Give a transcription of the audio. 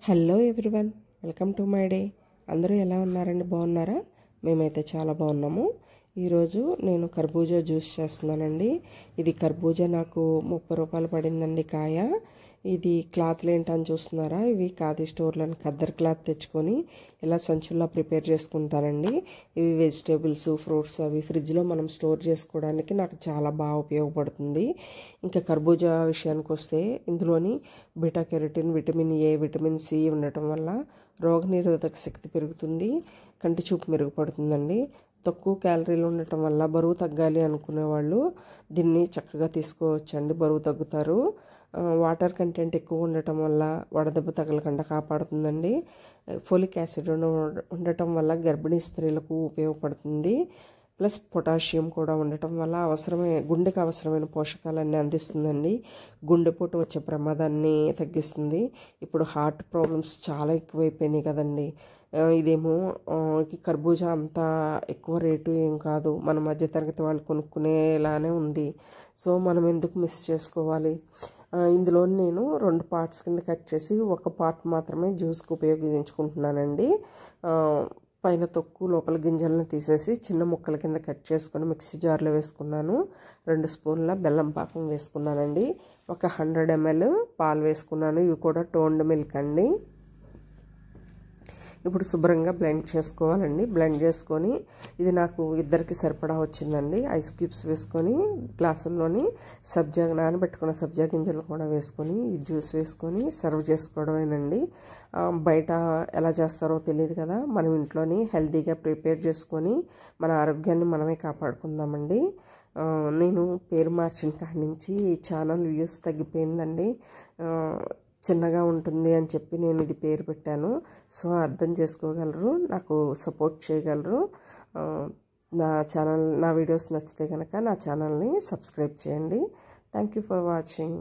Hello everyone, welcome to my day. అందరూ ఎలా ఉన్నారండి? బాగున్నారా? మేమైతే చాలా బాగున్నాము. ఈరోజు నేను కర్బూజా జ్యూస్ చేస్తున్నానండి. ఇది కర్బూజా నాకు 30 రూపాయలు పడిందండి కాయ. ఇది క్లాత్లు ఏంటని చూస్తున్నారా? ఇవి ఖాదీ స్టోర్లోని ఖద్దర్ క్లాత్ తెచ్చుకొని ఇలా సంచుల్లో ప్రిపేర్ చేసుకుంటానండి. ఇవి వెజిటేబుల్స్, ఫ్రూట్స్ అవి ఫ్రిడ్జ్లో మనం స్టోర్ చేసుకోవడానికి నాకు చాలా బాగా ఉపయోగపడుతుంది. ఇంకా కర్బూజా విషయానికి వస్తే ఇందులోని beta carotene, vitamin A, vitamin C ఉండటం వల్ల రోగనిరోధక శక్తి పెరుగుతుంది, కంటి చూపు మెరుగుపడుతుందండి. తక్కువ క్యాలరీలు ఉండటం వల్ల బరువు తగ్గాలి అనుకునే వాళ్ళు దీన్ని చక్కగా తీసుకోవచ్చండి, బరువు తగ్గుతారు. వాటర్ కంటెంట్ ఎక్కువ ఉండటం వల్ల వడదెబ్బ తగలకుండా కాపాడుతుందండి. ఫోలిక్ యాసిడ్ ఉండటం వల్ల గర్భిణీ స్త్రీలకు ఉపయోగపడుతుంది. ప్లస్ పొటాషియం కూడా ఉండటం వల్ల గుండెకి అవసరమైన పోషకాలన్నీ అందిస్తుందండి. గుండెపోటు వచ్చే ప్రమాదాన్ని తగ్గిస్తుంది. ఇప్పుడు హార్ట్ ప్రాబ్లమ్స్ చాలా ఎక్కువైపోయినాయి కదండి. ఇదేమో కర్బూజా అంత ఎక్కువ రేటు ఏం కాదు, మన మధ్యతరగతి వాళ్ళు కొనుక్కునేలానే ఉంది. సో మనం ఎందుకు మిస్ చేసుకోవాలి? ఇందులో నేను 2 పార్ట్స్ కింద కట్ చేసి ఒక పార్ట్ మాత్రమే జ్యూస్కి ఉపయోగించుకుంటున్నానండి. పైన తొక్కు, లోపల గింజలను తీసేసి చిన్న ముక్కల కింద కట్ చేసుకొని మిక్సీ జార్లో వేసుకున్నాను. 2 స్పూన్ల బెల్లం పాకం వేసుకున్నానండి. ఒక 100 ml పాలు వేసుకున్నాను. ఇవి కూడా టోన్డ్ మిల్క్ అండి. ఇప్పుడు శుభ్రంగా బ్లెండ్ చేసుకోవాలండి. బ్లెండ్ చేసుకొని ఇది నాకు ఇద్దరికి సరిపడా వచ్చిందండి. ఐస్ క్యూబ్స్ వేసుకొని గ్లాసుల్లోని నానబెట్టుకున్న సబ్జా గింజలు కూడా వేసుకొని ఈ జ్యూస్ వేసుకొని సర్వ్ చేసుకోవడమేనండి. బయట ఎలా చేస్తారో తెలియదు కదా, మనం ఇంట్లోని హెల్తీగా ప్రిపేర్ చేసుకొని మన ఆరోగ్యాన్ని మనమే కాపాడుకుందామండి. నేను పేరు మార్చిన కాడి నుంచి ఈ ఛానల్ వ్యూస్ తగ్గిపోయిందండి. చిన్నగా ఉంటుంది అని చెప్పి నేను ఇది పేరు పెట్టాను. సో అర్థం చేసుకోగలరు, నాకు సపోర్ట్ చేయగలరు. నా వీడియోస్ నచ్చితే కనుక నా ఛానల్ని సబ్స్క్రైబ్ చేయండి. Thank you for watching.